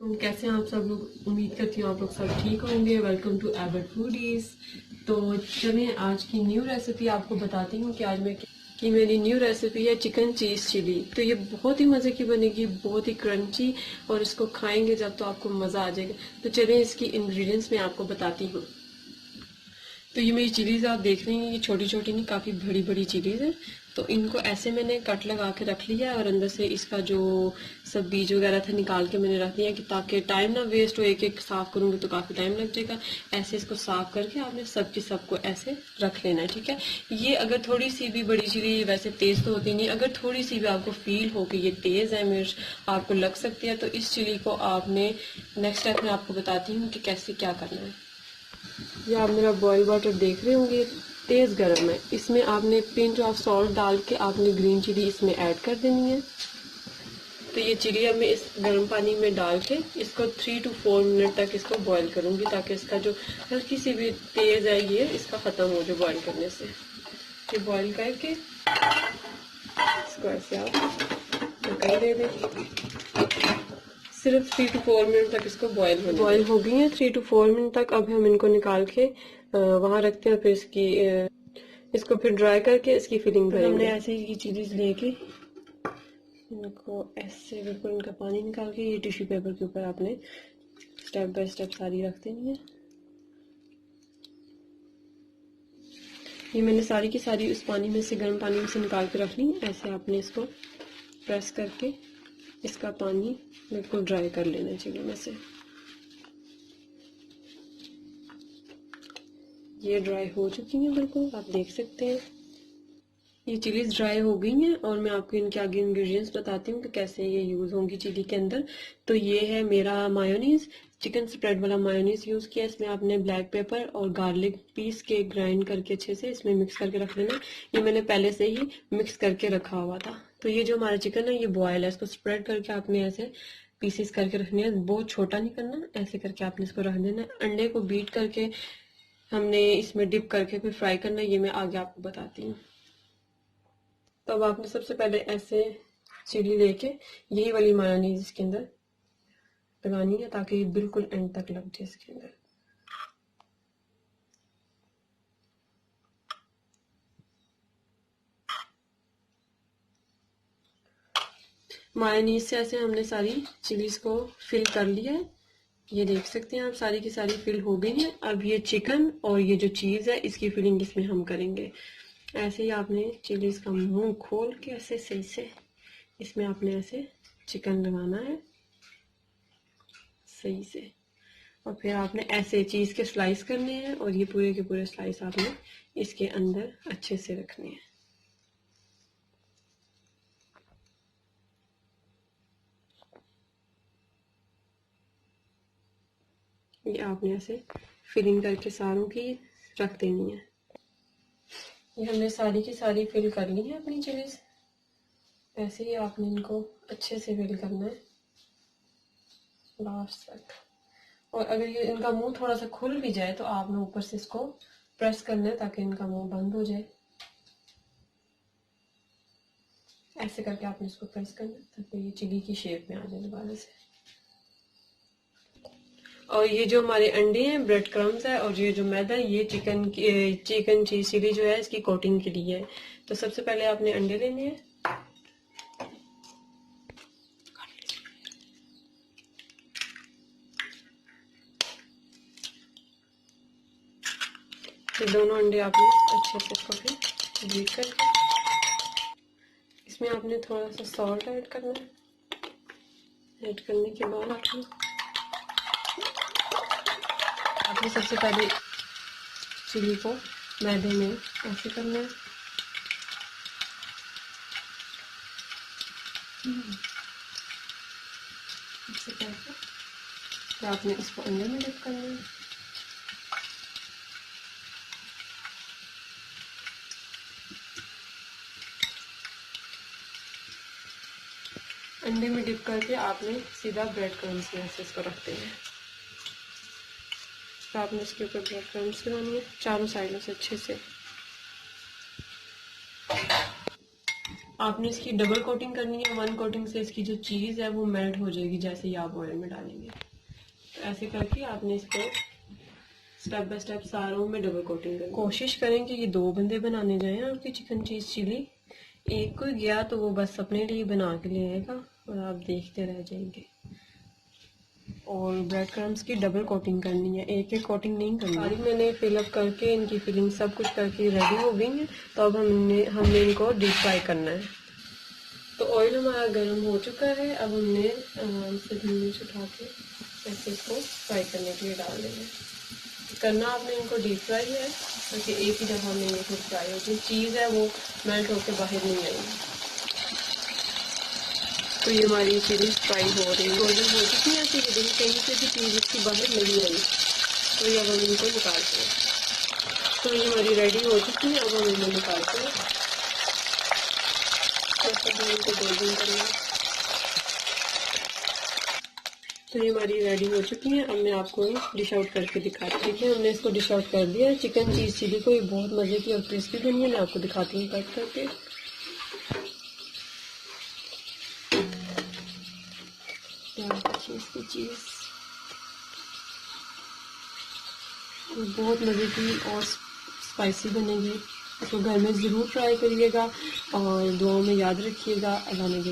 तो कैसे हैं आप सब लोग। उम्मीद करती हूँ आप लोग सब ठीक होंगे। Welcome to Abbott foodies. तो चलिए आज की न्यू रेसिपी आपको बताती हूँ कि आज मैं कि मेरी न्यू रेसिपी है चिकन चीज़ चिली। तो ये बहुत ही मज़े की बनेगी, बहुत ही क्रंची, और इसको खाएंगे जब तो आपको मज़ा आ जाएगा। तो चलिए इसकी इंग्रेडिएंट्स मैं आपको बताती हूँ। तो ये मेरी चिलीज़ आप देख रही हैं, ये छोटी छोटी नहीं, काफ़ी बड़ी बड़ी चिलीज़ है। तो इनको ऐसे मैंने कट लगा के रख लिया और अंदर से इसका जो सब बीज वगैरह था निकाल के मैंने रख दिया कि ताकि टाइम ना वेस्ट हो। एक एक साफ़ करूँगी तो काफ़ी टाइम लग जाएगा। ऐसे इसको साफ़ करके आपने सबकी सबको ऐसे रख लेना है, ठीक है। ये अगर थोड़ी सी भी बड़ी चिली, वैसे तेज़ तो होती नहीं, अगर थोड़ी सी भी आपको फील हो कि ये तेज़ है, मिर्च आपको लग सकती है, तो इस चिली को आपने नेक्स्ट स्टेप में आपको बताती हूँ कि कैसे क्या करना है। ये आप मेरा बॉयल वाटर देख रहे होंगे, तेज़ गर्म है। इसमें आपने पिंच ऑफ सॉल्ट डाल के आपने ग्रीन चिली इसमें ऐड कर देनी है। तो ये चिली अब मैं इस गर्म पानी में डाल के इसको 3 to 4 मिनट तक इसको बॉईल करूँगी, ताकि इसका जो हल्की सी भी तेज़ है ये इसका ख़त्म हो जाए बॉईल करने से। ये बॉईल करके इसको ऐसे आप ढक्कन दे दें। सिर्फ 3 to 4 मिनट तक इसको बॉईल हो गई है 3 to 4 मिनट तक। अब हम इनको निकाल के वहाँ रखते हैं। फिर इसको फिर ड्राई करके इसकी फिलिंग भरेंगे। हमने ऐसे ही चीज़ लेके इनको ऐसे बिल्कुल इनका पानी निकाल के ये टिश्यू पेपर के ऊपर आपने स्टेप बाय स्टेप सारी रख देनी है। ये मैंने सारी की सारी उस पानी में से, गर्म पानी में से निकाल के रख ली। ऐसे आपने इसको प्रेस करके इसका पानी बिल्कुल ड्राई कर लेना चाहिए में से। ये ड्राई हो चुकी हैं बिल्कुल, आप देख सकते हैं। ये चिलीज ड्राई हो गई हैं और मैं आपको इनके आगे इंग्रेडिएंट्स बताती हूँ कि कैसे ये यूज़ होंगी चिली के अंदर। तो ये है मेरा मायोनीज, चिकन स्प्रेड वाला मायोनीज यूज़ किया। इसमें आपने ब्लैक पेपर और गार्लिक पीस के ग्राइंड करके अच्छे से इसमें मिक्स करके रख लेना। ये मैंने पहले से ही मिक्स करके रखा हुआ था। तो ये जो हमारा चिकन है ये बॉयल है, इसको स्प्रेड करके आपने ऐसे पीसेस करके रखनी है। बहुत छोटा नहीं करना, ऐसे करके आपने इसको रख देना है। अंडे को बीट करके हमने इसमें डिप करके फिर फ्राई करना है, ये मैं आगे आपको बताती हूँ। तो अब आपने सबसे पहले ऐसे चिली लेके यही वाली मायोनीज इसके अंदर लगानी है, ताकि ये बिल्कुल एंड तक लग जाए इसके अंदर। मायोनीज से ऐसे हमने सारी चिलीज को फिल कर लिया है। ये देख सकते हैं आप, सारी की सारी फिल हो गई है। अब ये चिकन और ये जो चीज है इसकी फिलिंग इसमें हम करेंगे। ऐसे ही आपने चिलीज का मुंह खोल के ऐसे सही से इसमें आपने ऐसे चिकन लगाना है सही से, और फिर आपने ऐसे चीज़ के स्लाइस करने हैं और ये पूरे के पूरे स्लाइस आपने इसके अंदर अच्छे से रखने हैं। ये आपने ऐसे फिलिंग करके सारों की रख देनी है। ये हमने सारी की सारी फिल कर ली है अपनी चिलीज। ऐसे ही आपने इनको अच्छे से फिल करना है लास्ट तक। और अगर ये इनका मुंह थोड़ा सा खुल भी जाए तो आपने ऊपर से इसको प्रेस करना है ताकि इनका मुंह बंद हो जाए। ऐसे करके आपने इसको प्रेस करना है ताकि ये चिली की शेप में आ जाए दोबारा से। और ये जो हमारे अंडे हैं ब्रेड क्रम्स है, और ये जो मैदा है ये चिकन चीज चिली जो है इसकी कोटिंग के लिए है। तो सबसे पहले आपने अंडे लेने हैं। ये दोनों अंडे आपने अच्छे से इसको फिर बीट करके इसमें आपने थोड़ा सा सॉल्ट ऐड करना है। ऐड करने के बाद आपने सबसे पहले चिली को मैदे में ऐसे करना है। ऐसे करके फिर आपने इसको अंडे में डिप करना है। अंडे में डिप करके आपने सीधा ब्रेड क्रम्स में ऐसे इसको रख देना है। तो आपने इसके ऊपर ब्रेड क्रम्स लगानी है चारों साइडों से अच्छे से। आपने इसकी डबल कोटिंग करनी है। 1 कोटिंग से इसकी जो चीज़ है वो मेल्ट हो जाएगी जैसे ही आप ऑयल में डालेंगे। तो ऐसे करके आपने इसको स्टेप बाय स्टेप सारों में डबल कोटिंग करनी। कोशिश करें कि ये 2 बंदे बनाने जाएं आपकी चिकन चीज़ चिली। एक कोई गया तो वो बस अपने लिए बना के ले आएगा और आप देखते रह जाएंगे। और ब्रेड क्रम्स की डबल कोटिंग करनी है, एक एक कोटिंग नहीं करनी। सारी मैंने फिलअप करके इनकी फिलिंग सब कुछ करके रेडी हो गई है। तो अब हमने इनको डीप फ्राई करना है। तो ऑयल हमारा गर्म हो चुका है। अब हमने इसे धीमे से उठा के ऐसे इसको फ्राई करने के लिए डाल देंगे। करना आपने इनको डीप फ्राई है ताकि एक ही दफ़ा में ये खुद फ्राई हो जाए। चीज़ है वो मेल्ट होकर बाहर नहीं आएगी। तो ये हमारी चिली फ्राई हो रही है, गोल्डन हो चुकी है। ऐसी कहीं से भी चीज़ इसकी बाहर नहीं आई। तो ये अब हम इनको निकालते हैं। तो ये हमारी रेडी हो चुकी है। अब हम इनको निकालते हैं। इनको गोल्डन करना। तो ये हमारी रेडी हो चुकी है। अब मैं आपको डिश आउट करके दिखाती हूँ। ठीक है, हमने इसको डिश आउट कर दिया है। चिकन चीज़ चिली को ये बहुत मज़े की और क्रिस्पी बनी है। मैं आपको दिखाती हूँ कट करके। चीज़ बहुत मज़े की और स्पाइसी बनेगी। इसको घर में ज़रूर ट्राई करिएगा और दुआओं में याद रखिएगा। अल्लाह ने